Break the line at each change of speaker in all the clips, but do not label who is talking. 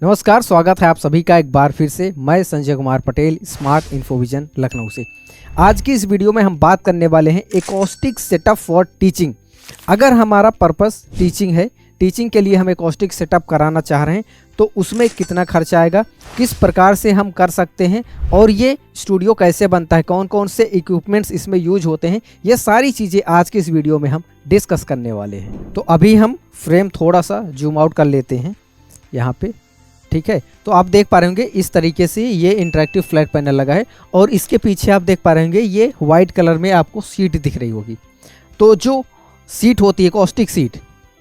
नमस्कार, स्वागत है आप सभी का एक बार फिर से। मैं संजय कुमार पटेल, स्मार्ट इन्फोविजन लखनऊ से। आज की इस वीडियो में हम बात करने वाले हैं एकॉस्टिक सेटअप फॉर टीचिंग। अगर हमारा पर्पस टीचिंग है, टीचिंग के लिए हम एकॉस्टिक सेटअप कराना चाह रहे हैं तो उसमें कितना खर्चा आएगा, किस प्रकार से हम कर सकते हैं और ये स्टूडियो कैसे बनता है, कौन कौन से इक्विपमेंट्स इसमें यूज होते हैं, ये सारी चीज़ें आज की इस वीडियो में हम डिस्कस करने वाले हैं। तो अभी हम फ्रेम थोड़ा सा जूम आउट कर लेते हैं यहाँ पे, ठीक है। तो आप देख पा रहे होंगे इस तरीके से ये इंटरेक्टिव फ्लैट पैनल लगा है और इसके पीछे आप देख पा रहे होंगे ये वाइट कलर में आपको सीट दिख रही होगी। तो जो सीट होती है एकॉस्टिक सीट,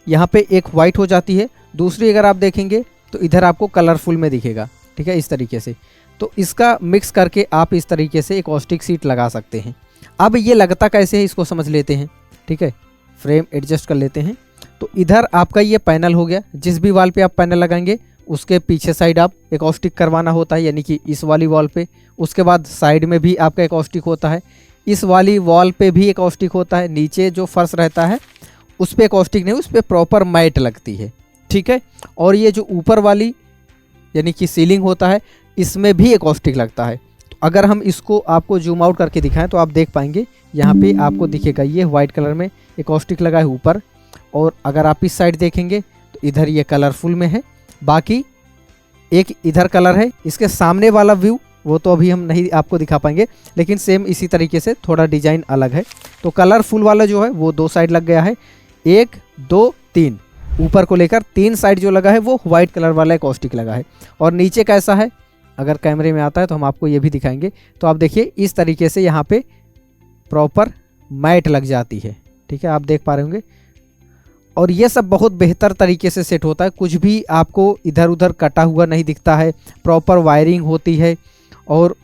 यहाँ पे एक वाइट हो जाती है, दूसरी अगर आप देखेंगे तो इधर आपको कलरफुल में दिखेगा, ठीक है, इस तरीके से। तो इसका मिक्स करके आप इस तरीके से एकॉस्टिक सीट लगा सकते हैं। अब ये लगता कैसे है इसको समझ लेते हैं, ठीक है। फ्रेम एडजस्ट कर लेते हैं। तो इधर आपका ये पैनल हो गया, जिस भी वॉल पे आप पैनल लगाएंगे उसके पीछे साइड आप एकॉस्टिक करवाना होता है, यानी कि इस वाली वॉल पे। उसके बाद साइड में भी आपका एकॉस्टिक होता है, इस वाली वॉल पे भी एकॉस्टिक होता है, नीचे जो फर्श रहता है उस पे एकॉस्टिक नहीं, उस पे प्रॉपर मैट लगती है, ठीक है। और ये जो ऊपर वाली यानी कि सीलिंग होता है इसमें भी एकॉस्टिक लगता है। तो अगर हम इसको आपको जूम आउट करके दिखाएं तो आप देख पाएंगे यहाँ पे आपको दिखेगा ये वाइट कलर में एकॉस्टिक लगा है ऊपर। और अगर आप इस साइड देखेंगे तो इधर ये कलरफुल में है, बाकी एक इधर कलर है। इसके सामने वाला व्यू वो तो अभी हम नहीं आपको दिखा पाएंगे, लेकिन सेम इसी तरीके से थोड़ा डिजाइन अलग है। तो कलरफुल वाला जो है वो दो साइड लग गया है, 1 2 3 ऊपर को लेकर 3 साइड जो लगा है वो वाइट कलर वाला एकॉस्टिक लगा है। और नीचे कैसा है अगर कैमरे में आता है तो हम आपको ये भी दिखाएंगे। तो आप देखिए इस तरीके से यहाँ पे प्रॉपर मैट लग जाती है, ठीक है, आप देख पा रहे होंगे। और ये सब बहुत बेहतर तरीके से सेट होता है, कुछ भी आपको इधर उधर कटा हुआ नहीं दिखता है, प्रॉपर वायरिंग होती है। और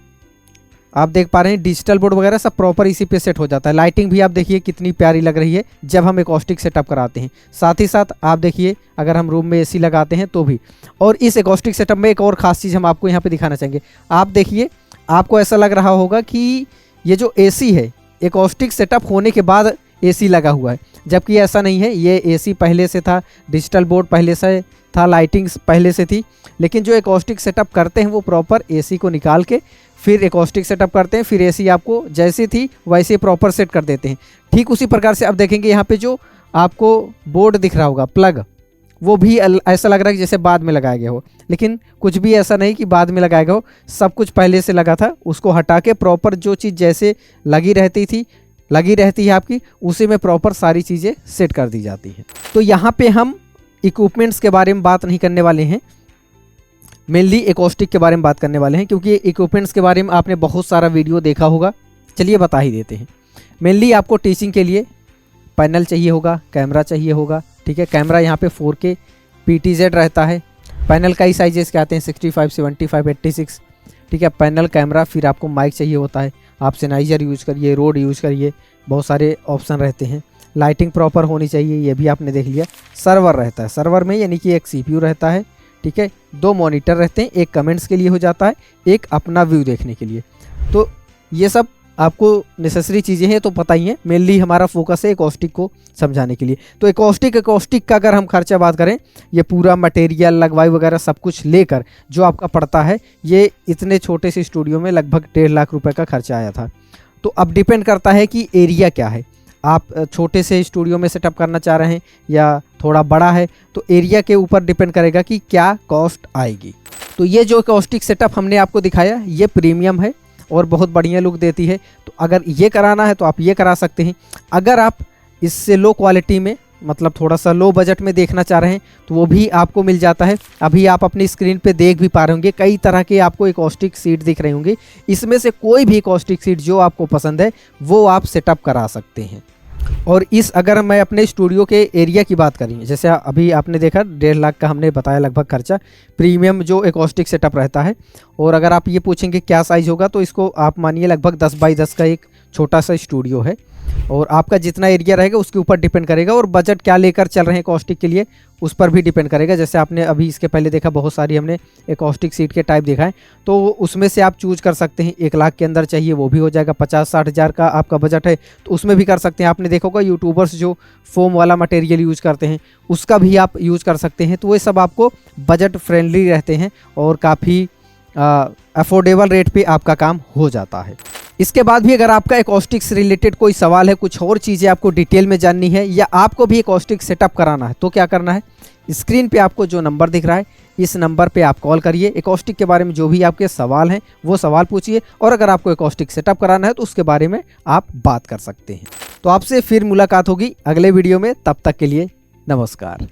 आप देख पा रहे हैं डिजिटल बोर्ड वगैरह सब प्रॉपर इसी पे सेट हो जाता है। लाइटिंग भी आप देखिए कितनी प्यारी लग रही है जब हम एकॉस्टिक सेटअप कराते हैं। साथ ही साथ आप देखिए अगर हम रूम में एसी लगाते हैं तो भी। और इस एकॉस्टिक सेटअप में एक और ख़ास चीज़ हम आपको यहाँ पे दिखाना चाहेंगे। आप देखिए, आपको ऐसा लग रहा होगा कि ये जो एसी है एकॉस्टिक सेटअप होने के बाद एसी लगा हुआ है, जबकि ऐसा नहीं है। ये एसी पहले से था, डिजिटल बोर्ड पहले से था, लाइटिंग्स पहले से थी। लेकिन जो एकॉस्टिक सेटअप करते हैं वो प्रॉपर एसी को निकाल के फिर एकॉस्टिक सेटअप करते हैं, फिर एसी आपको जैसी थी वैसे प्रॉपर सेट कर देते हैं। ठीक उसी प्रकार से आप देखेंगे यहाँ पे जो आपको बोर्ड दिख रहा होगा प्लग, वो भी ऐसा लग रहा है कि जैसे बाद में लगाया गया हो, लेकिन कुछ भी ऐसा नहीं कि बाद में लगाया गया हो, सब कुछ पहले से लगा था। उसको हटा के प्रॉपर जो चीज़ जैसे लगी रहती है आपकी, उसी में प्रॉपर सारी चीज़ें सेट कर दी जाती हैं। तो यहाँ पे हम इक्विपमेंट्स के बारे में बात नहीं करने वाले हैं, मेनली एकॉस्टिक के बारे में बात करने वाले हैं, क्योंकि इक्विपमेंट्स के बारे में आपने बहुत सारा वीडियो देखा होगा। चलिए बता ही देते हैं। मेनली आपको टीचिंग के लिए पैनल चाहिए होगा, कैमरा चाहिए होगा, ठीक है। कैमरा यहाँ पे 4K PTZ रहता है। पैनल कई साइजेस के आते हैं, 65, 75, 86, ठीक है। पैनल, कैमरा, फिर आपको माइक चाहिए होता है। आप सेनाइजर यूज़ करिए, रोड यूज़ करिए, बहुत सारे ऑप्शन रहते हैं। लाइटिंग प्रॉपर होनी चाहिए, ये भी आपने देख लिया। सर्वर रहता है, सर्वर में यानी कि एक CPU रहता है, ठीक है। 2 मॉनिटर रहते हैं, एक कमेंट्स के लिए हो जाता है, एक अपना व्यू देखने के लिए। तो ये सब आपको नेसेसरी चीज़ें हैं तो पता ही है। मेनली हमारा फोकस है एकॉस्टिक को समझाने के लिए। तो एकॉस्टिक का अगर हम खर्चा बात करें, ये पूरा मटेरियल लगवाई वगैरह सब कुछ लेकर जो आपका पड़ता है, ये इतने छोटे से स्टूडियो में लगभग 1.5 लाख रुपए का खर्चा आया था। तो अब डिपेंड करता है कि एरिया क्या है, आप छोटे से स्टूडियो में सेटअप करना चाह रहे हैं या थोड़ा बड़ा है, तो एरिया के ऊपर डिपेंड करेगा कि क्या कॉस्ट आएगी। तो ये जो एकॉस्टिक सेटअप हमने आपको दिखाया ये प्रीमियम है और बहुत बढ़िया लुक देती है। तो अगर ये कराना है तो आप ये करा सकते हैं। अगर आप इससे लो क्वालिटी में, मतलब थोड़ा सा लो बजट में देखना चाह रहे हैं तो वो भी आपको मिल जाता है। अभी आप अपनी स्क्रीन पे देख भी पा रहे होंगे कई तरह के आपको एकॉस्टिक सीट दिख रहे होंगे। इसमें से कोई भी एकॉस्टिक सीट जो आपको पसंद है वो आप सेटअप करा सकते हैं। और अगर मैं अपने स्टूडियो के एरिया की बात करें, जैसे अभी आपने देखा 1.5 लाख का हमने बताया लगभग खर्चा, प्रीमियम जो एकॉस्टिक सेटअप रहता है। और अगर आप ये पूछेंगे क्या साइज़ होगा, तो इसको आप मानिए लगभग 10 बाई 10 का एक छोटा सा स्टूडियो है और आपका जितना एरिया रहेगा उसके ऊपर डिपेंड करेगा, और बजट क्या लेकर चल रहे हैं एकॉस्टिक के लिए उस पर भी डिपेंड करेगा। जैसे आपने अभी इसके पहले देखा, बहुत सारी हमने एकॉस्टिक सीट के टाइप देखा है, तो उसमें से आप चूज कर सकते हैं। 1 लाख के अंदर चाहिए वो भी हो जाएगा, 50-60 हज़ार का आपका बजट है तो उसमें भी कर सकते हैं। आपने देखा होगा यूट्यूबर्स जो फोम वाला मटेरियल यूज करते हैं उसका भी आप यूज कर सकते हैं। तो ये सब आपको बजट फ्रेंडली रहते हैं और काफ़ी अफोर्डेबल रेट पे आपका काम हो जाता है। इसके बाद भी अगर आपका एकॉस्टिक से रिलेटेड कोई सवाल है, कुछ और चीज़ें आपको डिटेल में जाननी है, या आपको भी एकॉस्टिक सेटअप कराना है, तो क्या करना है, स्क्रीन पे आपको जो नंबर दिख रहा है इस नंबर पे आप कॉल करिए। एकॉस्टिक के बारे में जो भी आपके सवाल हैं वो सवाल पूछिए, और अगर आपको एकॉस्टिक सेटअप कराना है तो उसके बारे में आप बात कर सकते हैं। तो आपसे फिर मुलाकात होगी अगले वीडियो में, तब तक के लिए नमस्कार।